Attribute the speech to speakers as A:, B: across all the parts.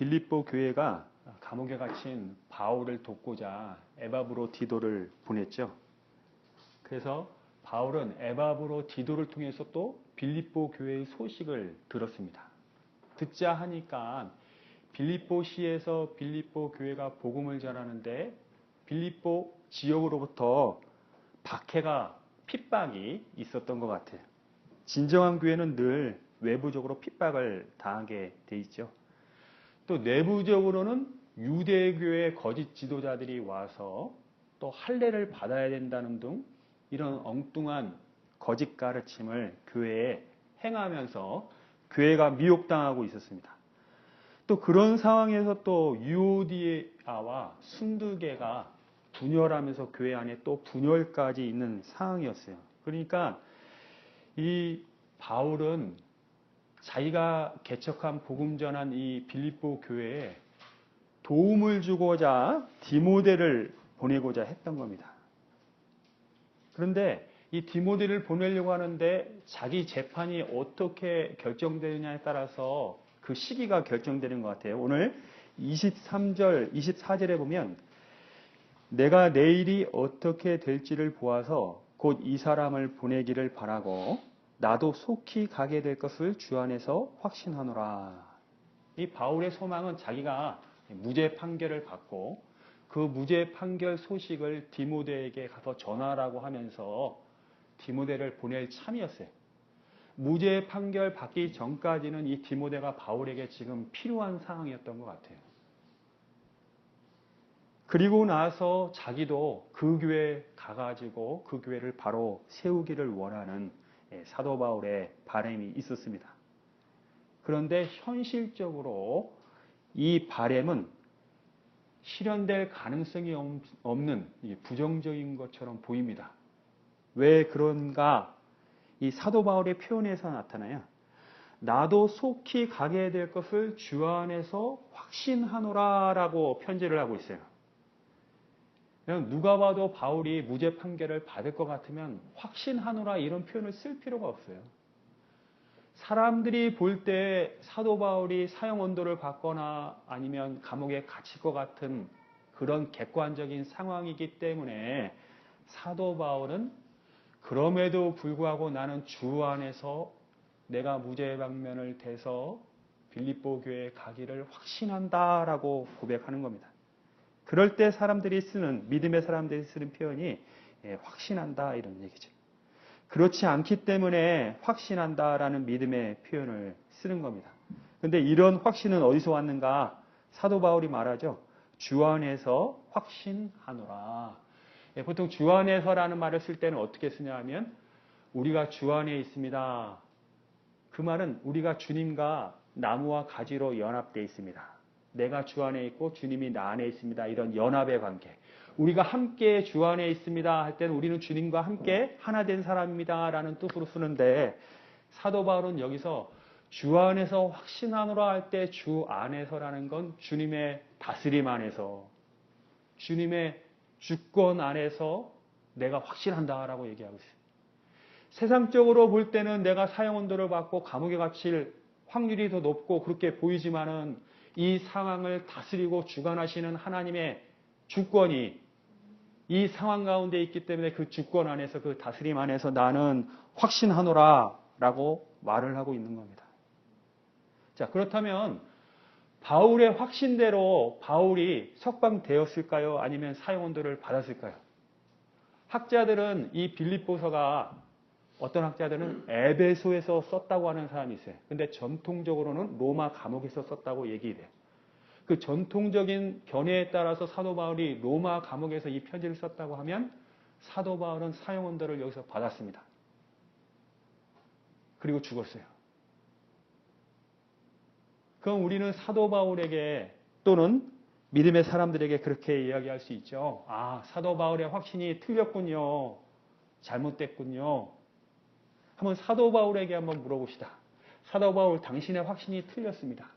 A: 빌립보 교회가 감옥에 갇힌 바울을 돕고자 에바브로 디도를 보냈죠. 그래서 바울은 에바브로 디도를 통해서 또 빌립보 교회의 소식을 들었습니다. 듣자 하니까 빌립보시에서 빌립보 교회가 복음을 전하는데 빌립보 지역으로부터 박해가 핍박이 있었던 것 같아요. 진정한 교회는 늘 외부적으로 핍박을 당하게 돼 있죠. 또 내부적으로는 유대교회 거짓 지도자들이 와서 또 할례를 받아야 된다는 등 이런 엉뚱한 거짓 가르침을 교회에 행하면서 교회가 미혹당하고 있었습니다. 또 그런 상황에서 또 유오디아와 순두계가 분열하면서 교회 안에 또 분열까지 있는 상황이었어요. 그러니까 이 바울은 자기가 개척한 복음 전한 이 빌립보 교회에 도움을 주고자 디모데를 보내고자 했던 겁니다. 그런데 이 디모데를 보내려고 하는데 자기 재판이 어떻게 결정되느냐에 따라서 그 시기가 결정되는 것 같아요. 오늘 23절, 24절에 보면 내가 내일이 어떻게 될지를 보아서 곧 이 사람을 보내기를 바라고 나도 속히 가게 될 것을 주 안에서 확신하노라. 이 바울의 소망은 자기가 무죄 판결을 받고 그 무죄 판결 소식을 디모데에게 가서 전하라고 하면서 디모데를 보낼 참이었어요. 무죄 판결 받기 전까지는 이 디모데가 바울에게 지금 필요한 상황이었던 것 같아요. 그리고 나서 자기도 그 교회에 가가지고 그 교회를 바로 세우기를 원하는 사도 바울의 바람이 있었습니다. 그런데 현실적으로 이 바람은 실현될 가능성이 없는 부정적인 것처럼 보입니다. 왜 그런가? 이 사도 바울의 표현에서 나타나요. 나도 속히 가게 될 것을 주 안에서 확신하노라 라고 편지를 하고 있어요. 그냥 누가 봐도 바울이 무죄 판결을 받을 것 같으면 확신하노라 이런 표현을 쓸 필요가 없어요. 사람들이 볼 때 사도 바울이 사형 언도를 받거나 아니면 감옥에 갇힐 것 같은 그런 객관적인 상황이기 때문에 사도 바울은 그럼에도 불구하고 나는 주 안에서 내가 무죄 방면을 대서 빌립보 교회에 가기를 확신한다라고 고백하는 겁니다. 그럴 때 사람들이 쓰는 믿음의 사람들이 쓰는 표현이 확신한다 이런 얘기죠. 그렇지 않기 때문에 확신한다라는 믿음의 표현을 쓰는 겁니다. 그런데 이런 확신은 어디서 왔는가? 사도 바울이 말하죠. 주 안에서 확신하노라. 보통 주 안에서라는 말을 쓸 때는 어떻게 쓰냐 하면 우리가 주 안에 있습니다. 그 말은 우리가 주님과 나무와 가지로 연합되어 있습니다. 내가 주 안에 있고 주님이 나 안에 있습니다. 이런 연합의 관계. 우리가 함께 주 안에 있습니다 할 때는 우리는 주님과 함께 하나 된 사람입니다 라는 뜻으로 쓰는데 사도 바울은 여기서 주 안에서 확신하노라 할 때 주 안에서라는 건 주님의 다스림 안에서 주님의 주권 안에서 내가 확신한다라고 얘기하고 있어요. 세상적으로 볼 때는 내가 사형 언도를 받고 감옥에 갇힐 확률이 더 높고 그렇게 보이지만은 이 상황을 다스리고 주관하시는 하나님의 주권이 이 상황 가운데 있기 때문에 그 주권 안에서 그 다스림 안에서 나는 확신하노라 라고 말을 하고 있는 겁니다. 자, 그렇다면 바울의 확신대로 바울이 석방되었을까요? 아니면 사형 언도를 받았을까요? 학자들은 이 빌립보서가 어떤 학자들은 에베소에서 썼다고 하는 사람이 있어요. 근데 전통적으로는 로마 감옥에서 썼다고 얘기해요. 그 전통적인 견해에 따라서 사도 바울이 로마 감옥에서 이 편지를 썼다고 하면 사도 바울은 사형 언도를 여기서 받았습니다. 그리고 죽었어요. 그럼 우리는 사도 바울에게 또는 믿음의 사람들에게 그렇게 이야기할 수 있죠. 아, 사도 바울의 확신이 틀렸군요. 잘못됐군요. 한번 사도 바울에게 한번 물어봅시다. 사도 바울, 당신의 확신이 틀렸습니다.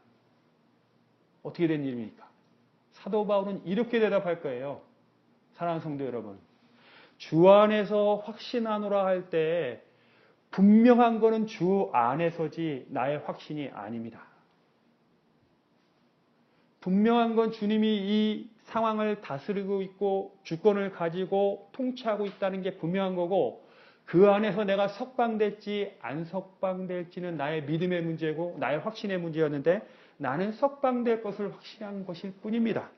A: 어떻게 된 일입니까? 사도 바울은 이렇게 대답할 거예요. 사랑하는 성도 여러분. 주 안에서 확신하노라 할 때 분명한 거는 주 안에서지 나의 확신이 아닙니다. 분명한 건 주님이 이 상황을 다스리고 있고 주권을 가지고 통치하고 있다는 게 분명한 거고, 그 안에서 내가 석방될지 안 석방될지는 나의 믿음의 문제고 나의 확신의 문제였는데, 나는 석방될 것을 확신한 것일 뿐입니다.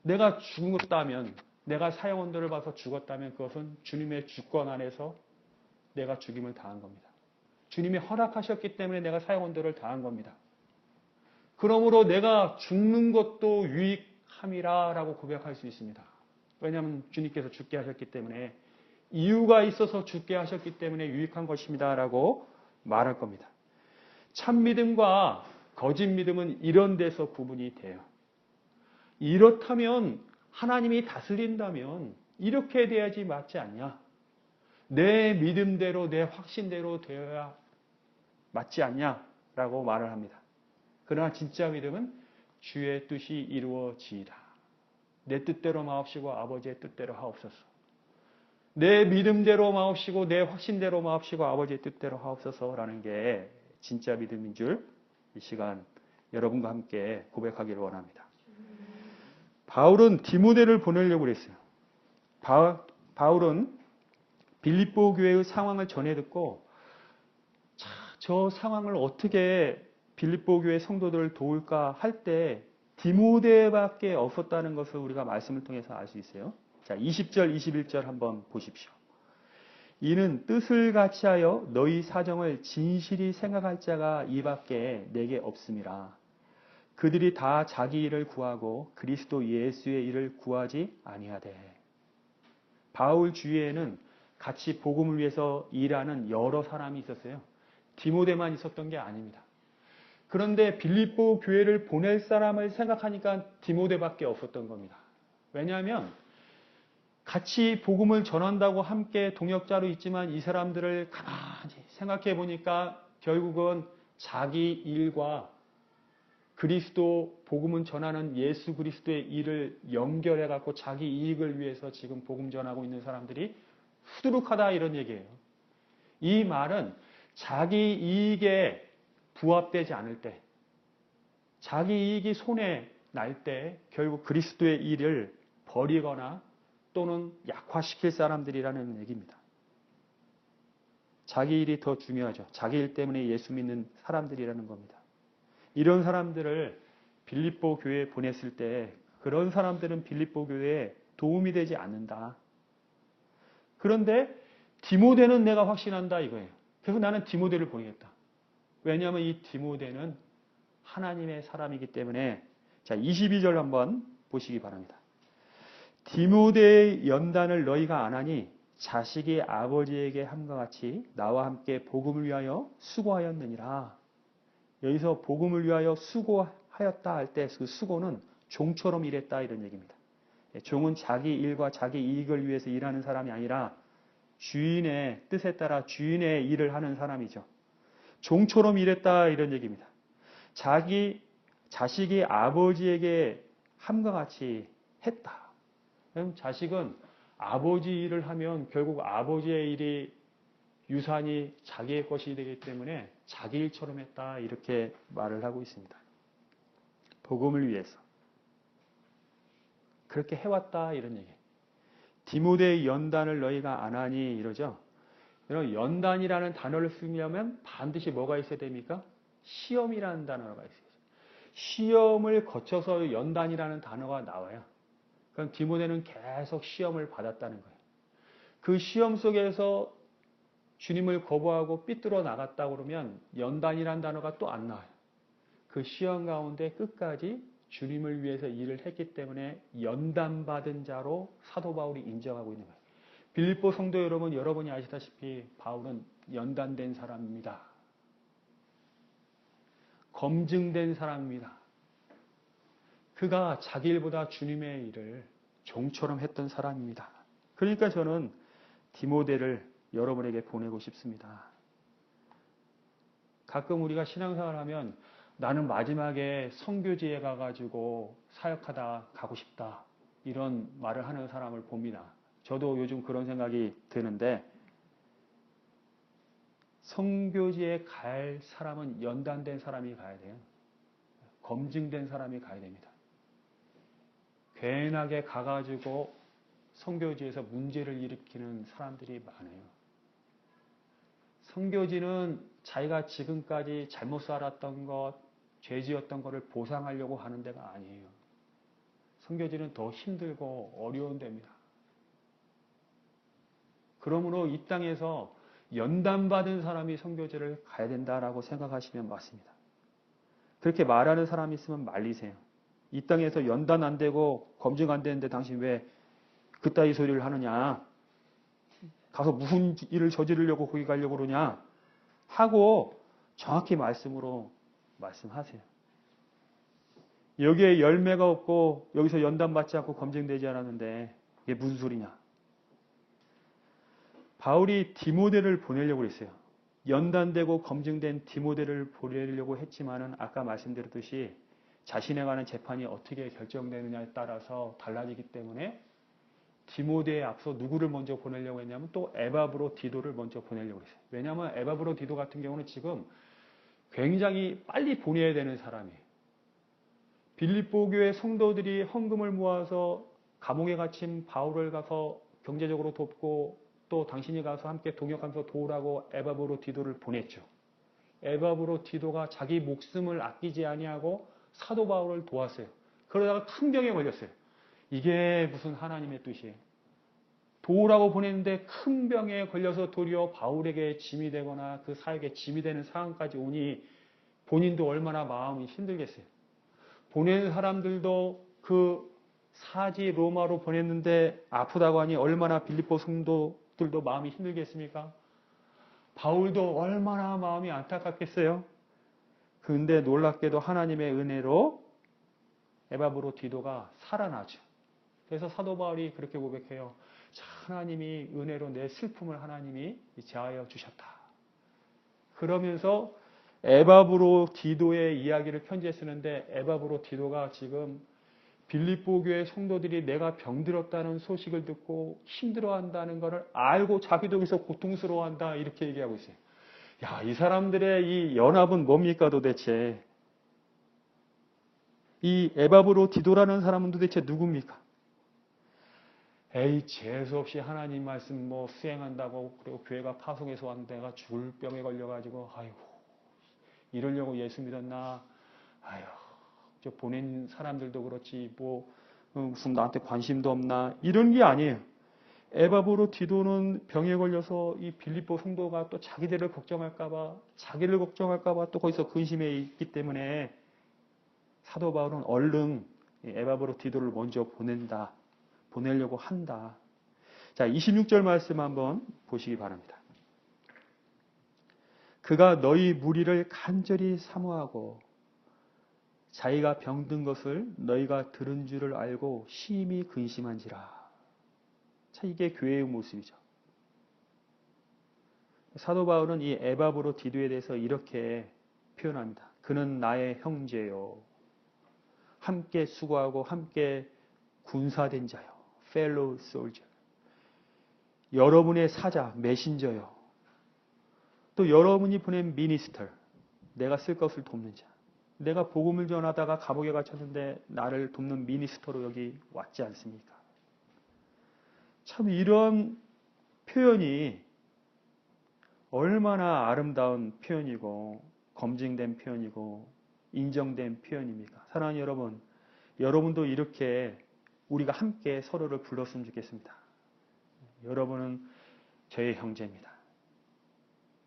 A: 내가 죽었다면, 내가 사형언도를 봐서 죽었다면 그것은 주님의 주권 안에서 내가 죽임을 당한 겁니다. 주님이 허락하셨기 때문에 내가 사형언도를 당한 겁니다. 그러므로 내가 죽는 것도 유익함이라 라고 고백할 수 있습니다. 왜냐하면 주님께서 죽게 하셨기 때문에, 이유가 있어서 죽게 하셨기 때문에 유익한 것입니다 라고 말할 겁니다. 참 믿음과 거짓 믿음은 이런 데서 구분이 돼요. 이렇다면 하나님이 다스린다면 이렇게 돼야지 맞지 않냐? 내 믿음대로 내 확신대로 되어야 맞지 않냐라고 말을 합니다. 그러나 진짜 믿음은 주의 뜻이 이루어지이다. 내 뜻대로 마옵시고 아버지의 뜻대로 하옵소서. 내 믿음대로 마옵시고 내 확신대로 마옵시고 아버지의 뜻대로 하옵소서라는 게 진짜 믿음인 줄 이 시간 여러분과 함께 고백하기를 원합니다. 바울은 디모데를 보내려고 그랬어요. 바울은 빌립보 교회의 상황을 전해 듣고, 저 상황을 어떻게 빌립보 교회 성도들을 도울까 할 때 디모데밖에 없었다는 것을 우리가 말씀을 통해서 알 수 있어요. 자, 20절, 21절 한번 보십시오. 이는 뜻을 같이하여 너희 사정을 진실이 생각할 자가 이밖에 내게 없음이라. 그들이 다 자기 일을 구하고 그리스도 예수의 일을 구하지 아니하되. 바울 주위에는 같이 복음을 위해서 일하는 여러 사람이 있었어요. 디모데만 있었던 게 아닙니다. 그런데 빌립보 교회를 보낼 사람을 생각하니까 디모데밖에 없었던 겁니다. 왜냐하면 같이 복음을 전한다고 함께 동역자로 있지만 이 사람들을 가만히 생각해 보니까 결국은 자기 일과 그리스도 복음을 전하는 예수 그리스도의 일을 연결해 갖고 자기 이익을 위해서 지금 복음 전하고 있는 사람들이 수두룩하다 이런 얘기예요. 이 말은 자기 이익에 부합되지 않을 때, 자기 이익이 손에 날 때 결국 그리스도의 일을 버리거나 또는 약화시킬 사람들이라는 얘기입니다. 자기 일이 더 중요하죠. 자기 일 때문에 예수 믿는 사람들이라는 겁니다. 이런 사람들을 빌립보 교회에 보냈을 때 그런 사람들은 빌립보 교회에 도움이 되지 않는다. 그런데 디모데는 내가 확신한다 이거예요. 그래서 나는 디모데를 보내겠다. 왜냐하면 이 디모데는 하나님의 사람이기 때문에. 자, 22절 한번 보시기 바랍니다. 디모데의 연단을 너희가 안 하니 자식이 아버지에게 함과 같이 나와 함께 복음을 위하여 수고하였느니라. 여기서 복음을 위하여 수고하였다 할 때 그 수고는 종처럼 일했다 이런 얘기입니다. 종은 자기 일과 자기 이익을 위해서 일하는 사람이 아니라 주인의 뜻에 따라 주인의 일을 하는 사람이죠. 종처럼 일했다 이런 얘기입니다. 자식이 아버지에게 함과 같이 했다. 그럼 자식은 아버지 일을 하면 결국 아버지의 일이 유산이 자기의 것이 되기 때문에 자기 일처럼 했다 이렇게 말을 하고 있습니다. 복음을 위해서 그렇게 해왔다 이런 얘기. 디모데의 연단을 너희가 안 하니 이러죠. 여러분, 연단이라는 단어를 쓰려면 반드시 뭐가 있어야 됩니까? 시험이라는 단어가 있어요. 시험을 거쳐서 연단이라는 단어가 나와요. 그럼 디모데는 계속 시험을 받았다는 거예요. 그 시험 속에서 주님을 거부하고 삐뚤어 나갔다 그러면 연단이라는 단어가 또 안 나와요. 그 시험 가운데 끝까지 주님을 위해서 일을 했기 때문에 연단받은 자로 사도 바울이 인정하고 있는 거예요. 빌립보 성도 여러분, 여러분이 아시다시피 바울은 연단된 사람입니다. 검증된 사람입니다. 그가 자기 일보다 주님의 일을 종처럼 했던 사람입니다. 그러니까 저는 디모데를 여러분에게 보내고 싶습니다. 가끔 우리가 신앙생활 하면 나는 마지막에 선교지에 가가지고 사역하다 가고 싶다 이런 말을 하는 사람을 봅니다. 저도 요즘 그런 생각이 드는데, 선교지에 갈 사람은 연단된 사람이 가야 돼요. 검증된 사람이 가야 됩니다. 괜하게 가가지고 선교지에서 문제를 일으키는 사람들이 많아요. 선교지는 자기가 지금까지 잘못 살았던 것, 죄 지었던 것을 보상하려고 하는 데가 아니에요. 선교지는 더 힘들고 어려운 데입니다. 그러므로 이 땅에서 연단받은 사람이 선교지를 가야 된다라고 생각하시면 맞습니다. 그렇게 말하는 사람이 있으면 말리세요. 이 땅에서 연단 안 되고 검증 안 되는데 당신 왜 그따위 소리를 하느냐? 가서 무슨 일을 저지르려고 거기 가려고 그러냐? 하고 정확히 말씀으로 말씀하세요. 여기에 열매가 없고 여기서 연단받지 않고 검증되지 않았는데 이게 무슨 소리냐? 바울이 디모데를 보내려고 했어요. 연단되고 검증된 디모데를 보내려고 했지만은 아까 말씀드렸듯이 자신에 관한 재판이 어떻게 결정되느냐에 따라서 달라지기 때문에 디모데에 앞서 누구를 먼저 보내려고 했냐면 또 에바브로 디도를 먼저 보내려고 했어요. 왜냐하면 에바브로 디도 같은 경우는 지금 굉장히 빨리 보내야 되는 사람이에요. 빌립보 교회 성도들이 헌금을 모아서 감옥에 갇힌 바울을 가서 경제적으로 돕고 또 당신이 가서 함께 동역하면서 도우라고 에바브로 디도를 보냈죠. 에바브로 디도가 자기 목숨을 아끼지 아니하고 사도 바울을 도왔어요. 그러다가 큰 병에 걸렸어요. 이게 무슨 하나님의 뜻이에요. 도우라고 보냈는데 큰 병에 걸려서 도리어 바울에게 짐이 되거나 그 사역에 짐이 되는 상황까지 오니 본인도 얼마나 마음이 힘들겠어요. 보낸 사람들도 그 사지 로마로 보냈는데 아프다고 하니 얼마나 빌립보 성도들도 마음이 힘들겠습니까? 바울도 얼마나 마음이 안타깝겠어요. 그런데 놀랍게도 하나님의 은혜로 에바브로 디도가 살아나죠. 그래서 사도 바울이 그렇게 고백해요. 하나님이 은혜로 내 슬픔을 하나님이 제하여 주셨다. 그러면서 에바브로 디도의 이야기를 편지에 쓰는데 에바브로 디도가 지금 빌립보 교회 성도들이 내가 병들었다는 소식을 듣고 힘들어한다는 것을 알고 자기도 여기서 고통스러워한다 이렇게 얘기하고 있어요. 야, 이 사람들의 이 연합은 뭡니까 도대체? 이 에바브로 디도라는 사람은 도대체 누굽니까? 에이, 재수없이 하나님 말씀 뭐 수행한다고 그리고 교회가 파송해서 왔는데 내가 죽을 병에 걸려가지고 아이고 이러려고 예수 믿었나? 아휴, 저 보낸 사람들도 그렇지 뭐 무슨 나한테 관심도 없나? 이런 게 아니에요. 에바브로 디도는 병에 걸려서 이 빌립보 성도가 또 자기를 걱정할까봐 또 거기서 근심해 있기 때문에 사도 바울은 얼른 에바브로 디도를 먼저 보내려고 한다. 자, 26절 말씀 한번 보시기 바랍니다. 그가 너희 무리를 간절히 사모하고 자기가 병든 것을 너희가 들은 줄을 알고 심히 근심한지라. 자, 이게 교회의 모습이죠. 사도 바울은 이 에바브로 디도에 대해서 이렇게 표현합니다. 그는 나의 형제요. 함께 수고하고 함께 군사된 자요. fellow soldier. 여러분의 사자, 메신저요. 또 여러분이 보낸 미니스터. 내가 쓸 것을 돕는 자. 내가 복음을 전하다가 감옥에 갇혔는데 나를 돕는 미니스터로 여기 왔지 않습니까? 참 이런 표현이 얼마나 아름다운 표현이고 검증된 표현이고 인정된 표현입니까? 사랑하는 여러분, 여러분도 이렇게 우리가 함께 서로를 불렀으면 좋겠습니다. 여러분은 저의 형제입니다.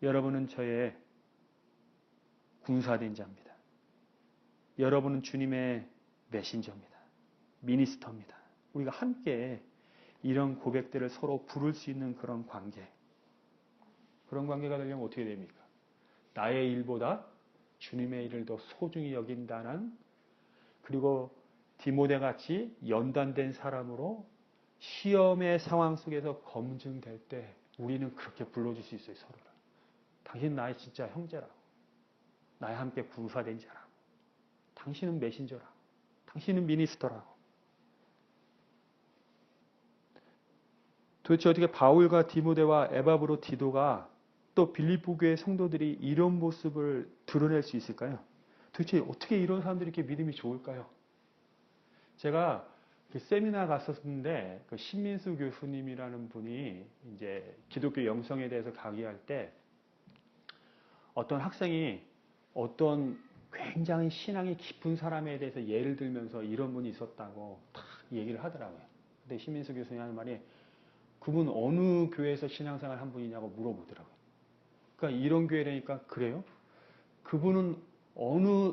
A: 여러분은 저의 군사된 자입니다. 여러분은 주님의 메신저입니다. 미니스터입니다. 우리가 함께 이런 고백들을 서로 부를 수 있는 그런 관계. 그런 관계가 되려면 어떻게 됩니까? 나의 일보다 주님의 일을 더 소중히 여긴다는, 그리고 디모데 같이 연단된 사람으로 시험의 상황 속에서 검증될 때 우리는 그렇게 불러줄 수 있어요. 서로를. 당신 나의 진짜 형제라고. 나와 함께 군사된 자라고. 당신은 메신저라고. 당신은 미니스터라고. 도대체 어떻게 바울과 디모데와 에바브로 디도가 또 빌립보 교회 성도들이 이런 모습을 드러낼 수 있을까요? 도대체 어떻게 이런 사람들이 이렇게 믿음이 좋을까요? 제가 그 세미나 갔었는데 그 신민수 교수님이라는 분이 이제 기독교 영성에 대해서 강의할 때 어떤 학생이 어떤 굉장히 신앙이 깊은 사람에 대해서 예를 들면서 이런 분이 있었다고 탁 얘기를 하더라고요. 근데 신민수 교수님이 하는 말이 그분 어느 교회에서 신앙생활 한 분이냐고 물어보더라고요. 그러니까 이런 교회라니까 그래요? 그분은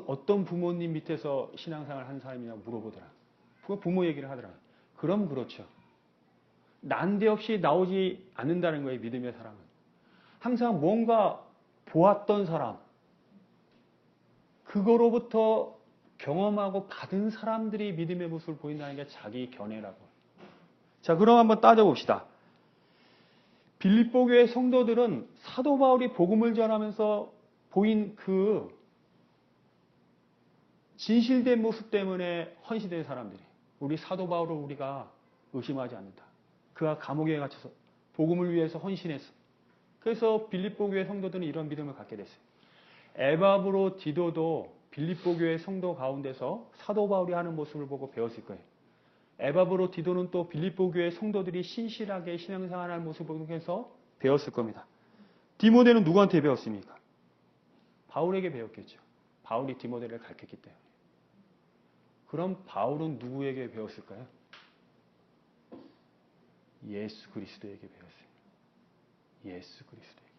A: 어떤 부모님 밑에서 신앙생활 한 사람이냐고 물어보더라고요. 그 부모 얘기를 하더라고요. 그럼 그렇죠. 난데없이 나오지 않는다는 거예요. 믿음의 사람은. 항상 뭔가 보았던 사람, 그거로부터 경험하고 받은 사람들이 믿음의 모습을 보인다는 게 자기 견해라고. 자, 그럼 한번 따져봅시다. 빌립보 교회 성도들은 사도 바울이 복음을 전하면서 보인 그 진실된 모습 때문에 헌신된 사람들이. 우리 사도 바울을 우리가 의심하지 않는다. 그가 감옥에 갇혀서 복음을 위해서 헌신했어. 그래서 빌립보 교회 성도들은 이런 믿음을 갖게 됐어요. 에바브로 디도도 빌립보 교회 성도 가운데서 사도 바울이 하는 모습을 보고 배웠을 거예요. 에바브로 디도는 또 빌립보 교회 성도들이 신실하게 신앙생활하는 모습을 보면서 배웠을 겁니다. 디모데는 누구한테 배웠습니까? 바울에게 배웠겠죠. 바울이 디모데를 가르쳤기 때문에. 그럼 바울은 누구에게 배웠을까요? 예수 그리스도에게 배웠어요. 예수 그리스도에게.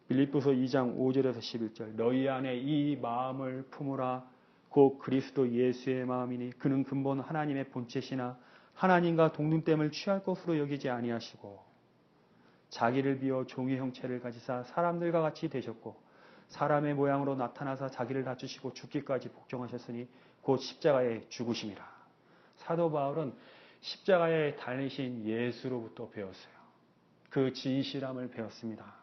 A: 빌립보서 2장 5절에서 11절 너희 안에 이 마음을 품으라 곧 그리스도 예수의 마음이니 그는 근본 하나님의 본체시나 하나님과 동등됨을 취할 것으로 여기지 아니하시고 자기를 비워 종의 형체를 가지사 사람들과 같이 되셨고 사람의 모양으로 나타나사 자기를 낮추시고 죽기까지 복종하셨으니 곧 십자가에 죽으심이라. 사도 바울은 십자가에 달리신 예수로부터 배웠어요. 그 진실함을 배웠습니다.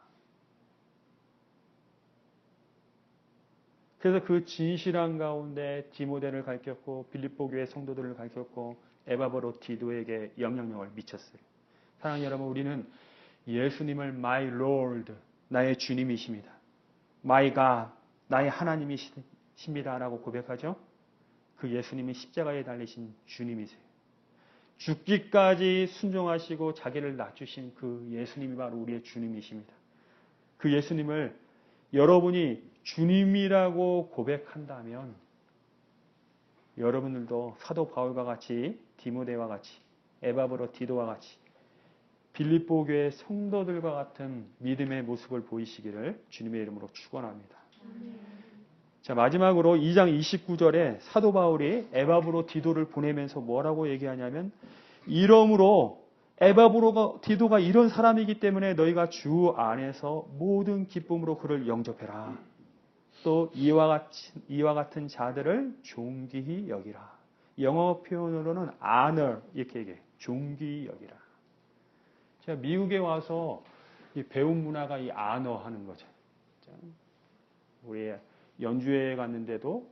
A: 그래서 그 진실한 가운데 디모데를 가르쳤고 빌립보 교회 성도들을 가르쳤고 에바브로 디도에게 영향력을 미쳤어요. 사랑하는 여러분, 우리는 예수님을 My Lord, 나의 주님이십니다. My God, 나의 하나님이십니다 라고 고백하죠. 그 예수님이 십자가에 달리신 주님이세요. 죽기까지 순종하시고 자기를 낮추신 그 예수님이 바로 우리의 주님이십니다. 그 예수님을 여러분이 주님이라고 고백한다면 여러분들도 사도 바울과 같이 디모데와 같이 에바브로 디도와 같이 빌립보 교회 성도들과 같은 믿음의 모습을 보이시기를 주님의 이름으로 축원합니다. 자, 마지막으로 2장 29절에 사도 바울이 에바브로 디도를 보내면서 뭐라고 얘기하냐면 이러므로 에바브로 디도가 이런 사람이기 때문에 너희가 주 안에서 모든 기쁨으로 그를 영접해라. 또 이와 같은 자들을 존귀히 여기라. 영어 표현으로는 honor 이렇게 얘기해요. 존귀히 여기라. 제가 미국에 와서 이 배움 문화가 이 honor 하는 거죠. 우리 연주회 갔는데도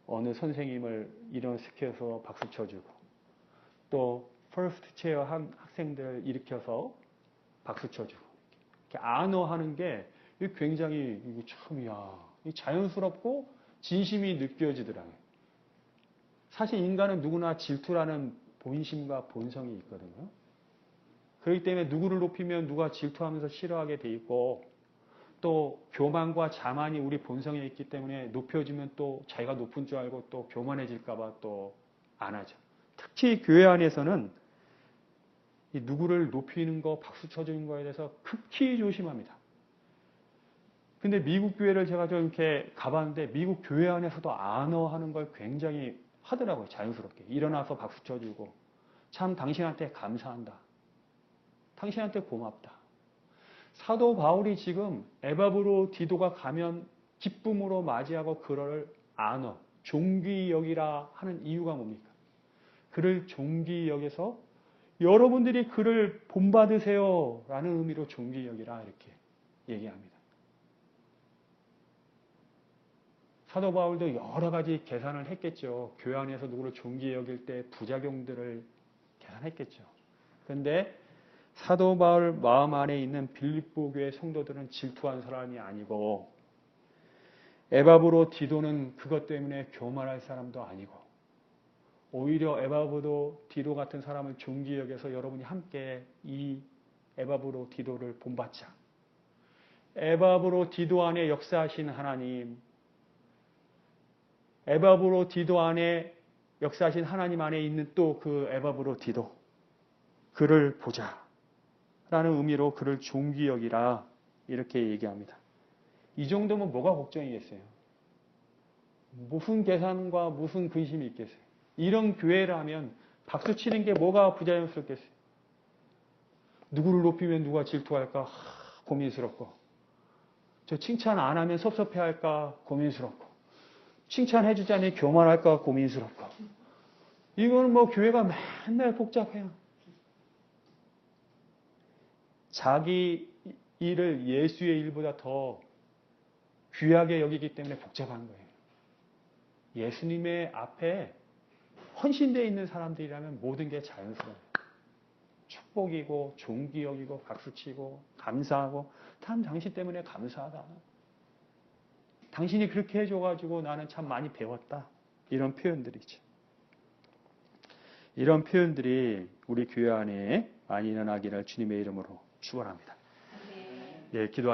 A: 어느 선생님을 일어시켜서 박수 쳐주고 또 퍼스트 체어 한 학생들 일으켜서 박수 쳐주고 이렇게 honor 하는 게 굉장히 이거 참 자연스럽고 진심이 느껴지더라고요. 사실 인간은 누구나 질투라는 본심과 본성이 있거든요. 그렇기 때문에 누구를 높이면 누가 질투하면서 싫어하게 돼 있고 또 교만과 자만이 우리 본성에 있기 때문에 높여지면 또 자기가 높은 줄 알고 또 교만해질까 봐 또 안 하죠. 특히 교회 안에서는 이 누구를 높이는 거, 박수 쳐주는 거에 대해서 극히 조심합니다. 근데 미국 교회를 제가 좀 이렇게 가봤는데 미국 교회 안에서도 honor 걸 굉장히 하더라고요. 자연스럽게. 일어나서 박수 쳐주고 참 당신한테 감사한다. 당신한테 고맙다. 사도 바울이 지금 에바브로 디도가 가면 기쁨으로 맞이하고 그를 honor, 존귀히 여기라 하는 이유가 뭡니까? 그를 존귀히 여겨서 여러분들이 그를 본받으세요 라는 의미로 존귀히 여기라 이렇게 얘기합니다. 사도 바울도 여러 가지 계산을 했겠죠. 교회 안에서 누구를 존귀히 여길 때 부작용들을 계산했겠죠. 그런데 사도 바울 마음 안에 있는 빌립보 교회 성도들은 질투한 사람이 아니고 에바브로디도는 그것 때문에 교만할 사람도 아니고 오히려 에바브로디도 같은 사람을 존귀 여겨서 여러분이 함께 이 에바브로디도를 본받자. 에바브로디도 안에 역사하신 하나님, 에바브로디도 안에 역사하신 하나님 안에 있는 또 그 에바브로디도, 그를 보자 라는 의미로 그를 존귀 여기라 이렇게 얘기합니다. 이 정도면 뭐가 걱정이겠어요? 무슨 계산과 무슨 근심이 있겠어요? 이런 교회라면 박수 치는 게 뭐가 부자연스럽겠어요? 누구를 높이면 누가 질투할까 고민스럽고, 저 칭찬 안 하면 섭섭해할까 고민스럽고, 칭찬해주자니 교만할까 고민스럽고, 이거는 뭐 교회가 맨날 복잡해요. 자기 일을 예수의 일보다 더 귀하게 여기기 때문에 복잡한 거예요. 예수님의 앞에 헌신되어 있는 사람들이라면 모든 게 자연스러워요. 축복이고 존귀 여기고 박수치고 감사하고 참 당신 때문에 감사하다. 당신이 그렇게 해줘가지고 나는 참 많이 배웠다. 이런 표현들이죠. 이런 표현들이 우리 교회 안에 많이 일어나기를 주님의 이름으로 축원합니다. 예, 기도하겠습니다.